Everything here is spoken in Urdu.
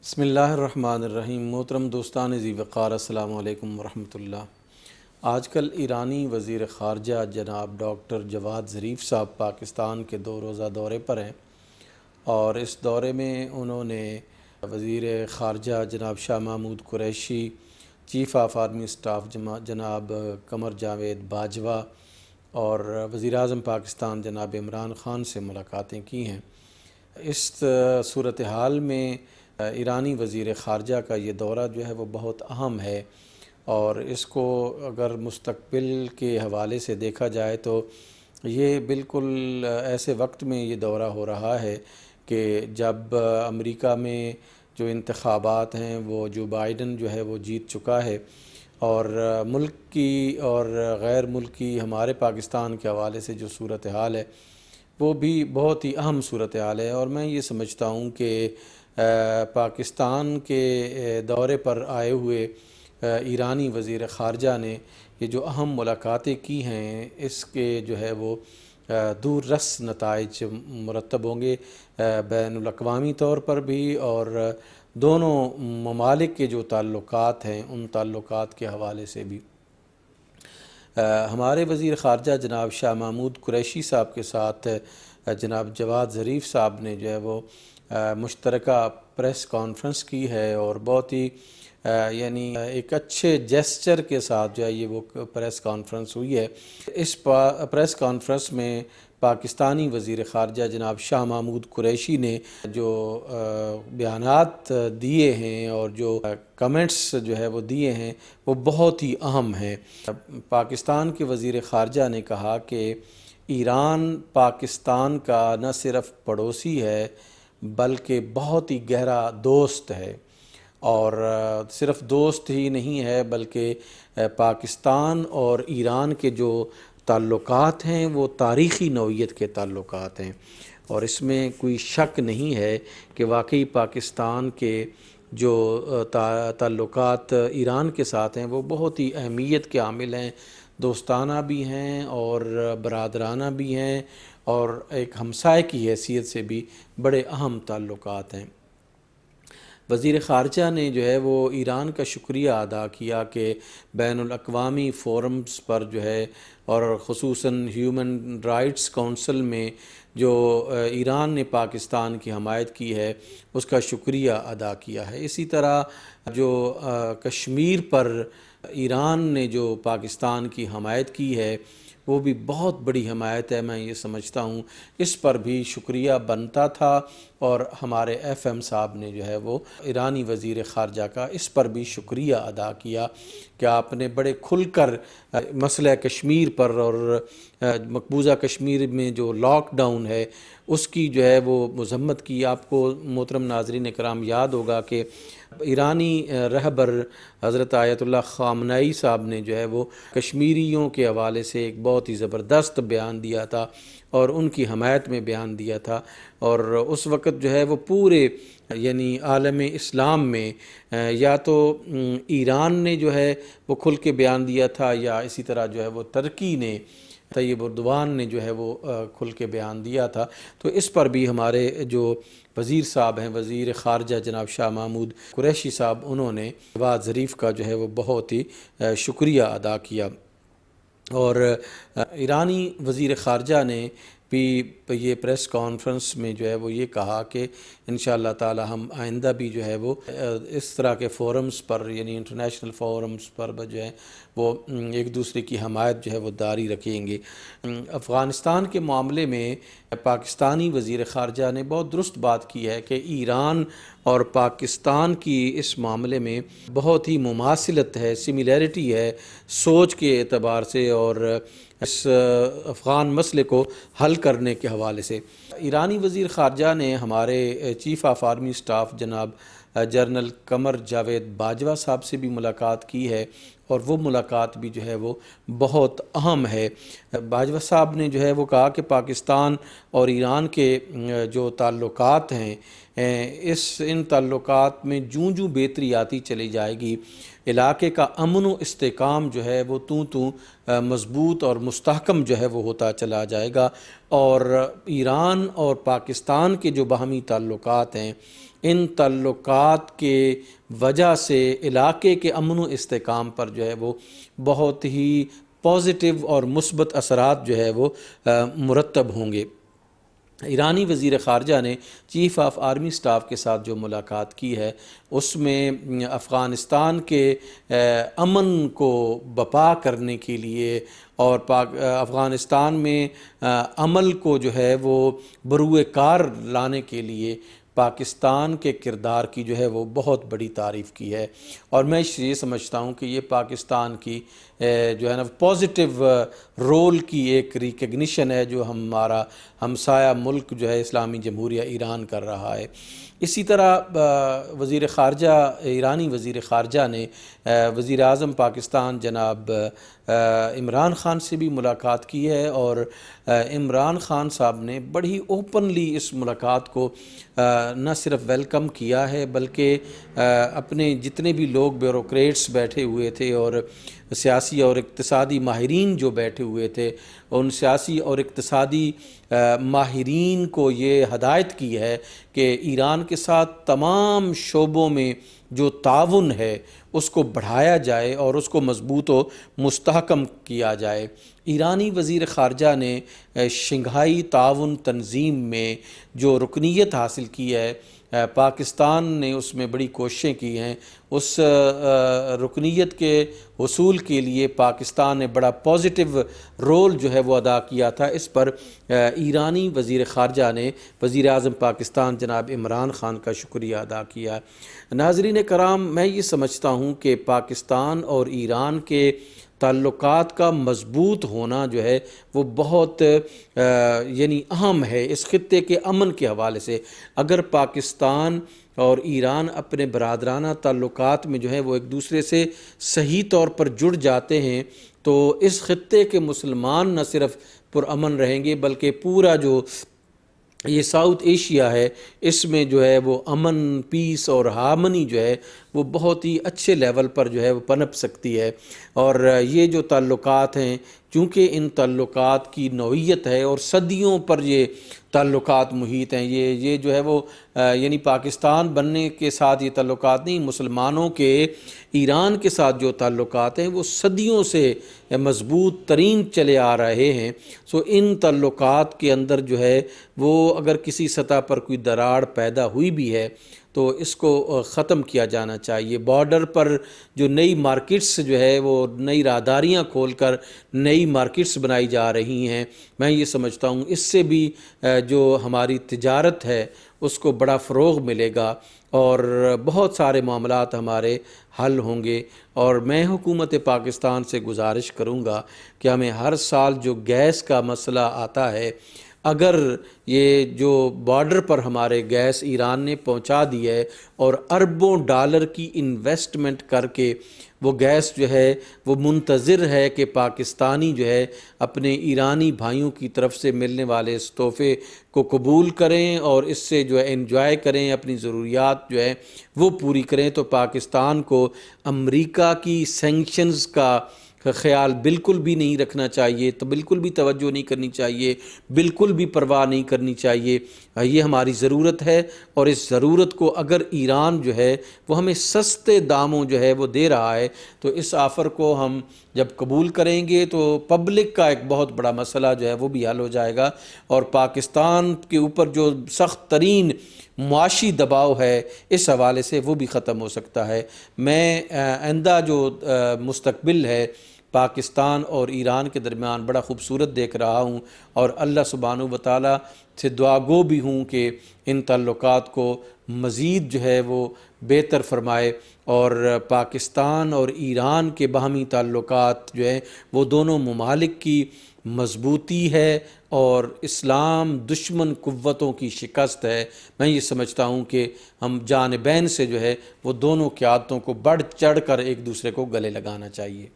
بسم اللہ الرحمن الرحیم۔ محترم دوستان ذی وقار، السلام علیکم ورحمۃ اللہ۔ آج کل ایرانی وزیر خارجہ جناب ڈاکٹر جواد ظریف صاحب پاکستان کے 2 روزہ دورے پر ہیں، اور اس دورے میں انہوں نے وزیر خارجہ جناب Shah Mahmood Qureshi, chief of army staff جناب قمر جاوید باجوہ اور وزیر اعظم پاکستان جناب عمران خان سے ملاقاتیں کی ہیں۔ اس صورتحال میں ایرانی وزیر خارجہ کا یہ دورہ جو ہے وہ بہت اہم ہے، اور اس کو اگر مستقبل کے حوالے سے دیکھا جائے تو یہ بالکل ایسے وقت میں یہ دورہ ہو رہا ہے کہ جب امریکہ میں جو انتخابات ہیں وہ جو بائیڈن جو ہے وہ جیت چکا ہے، اور ملک کی اور غیر ملکی ہمارے پاکستان کے حوالے سے جو صورتحال ہے وہ بھی بہت ہی اہم صورتحال ہے۔ اور میں یہ سمجھتا ہوں کہ پاکستان کے دورے پر آئے ہوئے ایرانی وزیر خارجہ نے یہ جو اہم ملاقاتیں کی ہیں، اس کے جو ہے وہ دور رس نتائج مرتب ہوں گے بین الاقوامی طور پر بھی، اور دونوں ممالک کے جو تعلقات ہیں ان تعلقات کے حوالے سے بھی۔ ہمارے وزیر خارجہ جناب شاہ محمود قریشی صاحب کے ساتھ جناب جواد ظریف صاحب نے جو ہے وہ مشترکہ پریس کانفرنس کی ہے، اور بہت ہی یعنی ایک اچھے جیسچر کے ساتھ جو ہے یہ وہ پریس کانفرنس ہوئی ہے۔ اس پریس کانفرنس میں پاکستانی وزیر خارجہ جناب شاہ محمود قریشی نے جو بیانات دیے ہیں اور جو کمنٹس جو ہے وہ دیے ہیں وہ بہت ہی اہم ہیں۔ پاکستان کے وزیر خارجہ نے کہا کہ ایران پاکستان کا نہ صرف پڑوسی ہے بلکہ بہت ہی گہرا دوست ہے، اور صرف دوست ہی نہیں ہے بلکہ پاکستان اور ایران کے جو تعلقات ہیں وہ تاریخی نوعیت کے تعلقات ہیں، اور اس میں کوئی شک نہیں ہے کہ واقعی پاکستان کے جو تعلقات ایران کے ساتھ ہیں وہ بہت ہی اہمیت کے حامل ہیں، دوستانہ بھی ہیں اور برادرانہ بھی ہیں، اور ایک ہمسائے کی حیثیت سے بھی بڑے اہم تعلقات ہیں۔ وزیر خارجہ نے جو ہے وہ ایران کا شکریہ ادا کیا کہ بین الاقوامی فورمز پر جو ہے، اور خصوصاً ہیومن رائٹس کونسل میں جو ایران نے پاکستان کی حمایت کی ہے اس کا شکریہ ادا کیا ہے۔ اسی طرح جو کشمیر پر ایران نے جو پاکستان کی حمایت کی ہے وہ بھی بہت بڑی حمایت ہے، میں یہ سمجھتا ہوں اس پر بھی شکریہ بنتا تھا، اور ہمارے ایف ایم صاحب نے جو ہے وہ ایرانی وزیر خارجہ کا اس پر بھی شکریہ ادا کیا کہ آپ نے بڑے کھل کر مسئلہ کشمیر پر اور مقبوضہ کشمیر میں جو لاک ڈاؤن ہے اس کی جو ہے وہ مذمت کی۔ آپ کو محترم ناظرین کرام یاد ہوگا کہ ایرانی رہبر حضرت آیت اللہ خامنئی صاحب نے جو ہے وہ کشمیریوں کے حوالے سے ایک بہت ہی زبردست بیان دیا تھا، اور ان کی حمایت میں بیان دیا تھا، اور اس وقت جو ہے وہ پورے یعنی عالم اسلام میں یا تو ایران نے جو ہے وہ کھل کے بیان دیا تھا، یا اسی طرح جو ہے وہ ترکی نے، طیب اردوان نے جو ہے وہ کھل کے بیان دیا تھا۔ تو اس پر بھی ہمارے جو وزیر صاحب ہیں، وزیر خارجہ جناب شاہ محمود قریشی صاحب، انہوں نے جواد ظریف کا جو ہے وہ بہت ہی شکریہ ادا کیا۔ اور ایرانی وزیر خارجہ نے بھی یہ پریس کانفرنس میں جو ہے وہ یہ کہا کہ انشاءاللہ تعالی ہم آئندہ بھی جو ہے وہ اس طرح کے فورمز پر یعنی انٹرنیشنل فورمز پر جو ہے وہ ایک دوسرے کی حمایت جو ہے وہ جاری رکھیں گے۔ افغانستان کے معاملے میں پاکستانی وزیر خارجہ نے بہت درست بات کی ہے کہ ایران اور پاکستان کی اس معاملے میں بہت ہی مماثلت ہے، سملیرٹی ہے سوچ کے اعتبار سے، اور اس افغان مسئلے کو حل کرنے کے حوالے سے۔ ایرانی وزیر خارجہ نے ہمارے چیف آف آرمی اسٹاف جناب جنرل قمر جاوید باجوہ صاحب سے بھی ملاقات کی ہے، اور وہ ملاقات بھی جو ہے وہ بہت اہم ہے۔ باجوہ صاحب نے جو ہے وہ کہا کہ پاکستان اور ایران کے جو تعلقات ہیں ان تعلقات میں جوں بہتری آتی چلی جائے گی، علاقے کا امن و استحکام جو ہے وہ مضبوط اور مستحکم جو ہے وہ ہوتا چلا جائے گا، اور ایران اور پاکستان کے جو باہمی تعلقات ہیں ان تعلقات کے وجہ سے علاقے کے امن و استحکام پر جو ہے وہ بہت ہی پازیٹیو اور مثبت اثرات جو ہے وہ مرتب ہوں گے۔ ایرانی وزیر خارجہ نے چیف آف آرمی سٹاف کے ساتھ جو ملاقات کی ہے اس میں افغانستان کے امن کو بپا کرنے کے لیے اور افغانستان میں عمل کو جو ہے وہ بروئے کار لانے کے لیے پاکستان کے کردار کی جو ہے وہ بہت بڑی تعریف کی ہے، اور میں یہ سمجھتا ہوں کہ یہ پاکستان کی جو ہے نا پازیٹیو رول کی ایک ریکگنیشن ہے جو ہمارا ہمسایہ ملک جو ہے اسلامی جمہوریہ ایران کر رہا ہے۔ اسی طرح وزیر خارجہ ایرانی وزیر خارجہ نے وزیر اعظم پاکستان جناب عمران خان سے بھی ملاقات کی ہے، اور عمران خان صاحب نے بڑی اوپنلی اس ملاقات کو نہ صرف ویلکم کیا ہے بلکہ اپنے جتنے بھی لوگ بیوروکریٹس بیٹھے ہوئے تھے اور سیاسی اور اقتصادی ماہرین جو بیٹھے ہوئے تھے، ان سیاسی اور اقتصادی ماہرین کو یہ ہدایت کی ہے کہ ایران کے ساتھ تمام شعبوں میں جو تعاون ہے اس کو بڑھایا جائے اور اس کو مضبوط و مستحکم کیا جائے۔ ایرانی وزیر خارجہ نے شنگھائی تعاون تنظیم میں جو رکنیت حاصل کی ہے، پاکستان نے اس میں بڑی کوششیں کی ہیں، اس رکنیت کے حصول کے لیے پاکستان نے بڑا پازیٹیو رول جو ہے وہ ادا کیا تھا۔ اس پر ایرانی وزیر خارجہ نے وزیر اعظم پاکستان جناب عمران خان کا شکریہ ادا کیا۔ ناظرین کرام، میں یہ سمجھتا ہوں کہ پاکستان اور ایران کے تعلقات کا مضبوط ہونا جو ہے وہ بہت یعنی اہم ہے اس خطے کے امن کے حوالے سے۔ اگر پاکستان اور ایران اپنے برادرانہ تعلقات میں جو ہے وہ ایک دوسرے سے صحیح طور پر جڑ جاتے ہیں تو اس خطے کے مسلمان نہ صرف پرامن رہیں گے بلکہ پورا جو یہ ساؤتھ ایشیا ہے اس میں جو ہے وہ امن، پیس اور ہارمنی جو ہے وہ بہت ہی اچھے لیول پر جو ہے وہ پنپ سکتی ہے۔ اور یہ جو تعلقات ہیں، چونکہ ان تعلقات کی نوعیت ہے اور صدیوں پر یہ تعلقات محیط ہیں، یہ جو ہے وہ یعنی پاکستان بننے کے ساتھ یہ تعلقات نہیں، مسلمانوں کے ایران کے ساتھ جو تعلقات ہیں وہ صدیوں سے مضبوط ترین چلے آ رہے ہیں۔ ان تعلقات کے اندر جو ہے وہ اگر کسی سطح پر کوئی دراڑ پیدا ہوئی بھی ہے تو اس کو ختم کیا جانا چاہیے۔ بارڈر پر جو نئی مارکیٹس جو ہے وہ نئی راہداریاں کھول کر نئی مارکیٹس بنائی جا رہی ہیں، میں یہ سمجھتا ہوں اس سے بھی جو ہماری تجارت ہے اس کو بڑا فروغ ملے گا اور بہت سارے معاملات ہمارے حل ہوں گے۔ اور میں حکومت پاکستان سے گزارش کروں گا کہ ہمیں ہر سال جو گیس کا مسئلہ آتا ہے، اگر یہ جو بارڈر پر ہمارے گیس ایران نے پہنچا دی ہے اور اربوں ڈالر کی انویسٹمنٹ کر کے وہ گیس جو ہے وہ منتظر ہے کہ پاکستانی جو ہے اپنے ایرانی بھائیوں کی طرف سے ملنے والے اس تحفے کو قبول کریں اور اس سے جو ہے انجوائے کریں، اپنی ضروریات جو ہے وہ پوری کریں، تو پاکستان کو امریکہ کی سینکشنز کا خیال بالکل بھی نہیں رکھنا چاہیے، تو بالکل بھی توجہ نہیں کرنی چاہیے، بالکل بھی پرواہ نہیں کرنی چاہیے۔ یہ ہماری ضرورت ہے، اور اس ضرورت کو اگر ایران جو ہے وہ ہمیں سستے داموں جو ہے وہ دے رہا ہے تو اس آفر کو ہم جب قبول کریں گے تو پبلک کا ایک بہت بڑا مسئلہ جو ہے وہ بھی حل ہو جائے گا، اور پاکستان کے اوپر جو سخت ترین معاشی دباؤ ہے اس حوالے سے وہ بھی ختم ہو سکتا ہے۔ میں آئندہ جو مستقبل ہے پاکستان اور ایران کے درمیان بڑا خوبصورت دیکھ رہا ہوں، اور اللہ سبحانہ و تعالیٰ سے دعا گو بھی ہوں کہ ان تعلقات کو مزید جو ہے وہ بہتر فرمائے، اور پاکستان اور ایران کے باہمی تعلقات جو ہیں وہ دونوں ممالک کی مضبوطی ہے اور اسلام دشمن قوتوں کی شکست ہے۔ میں یہ سمجھتا ہوں کہ ہم جانبین سے جو ہے وہ دونوں قیادتوں کو بڑھ چڑھ کر ایک دوسرے کو گلے لگانا چاہیے۔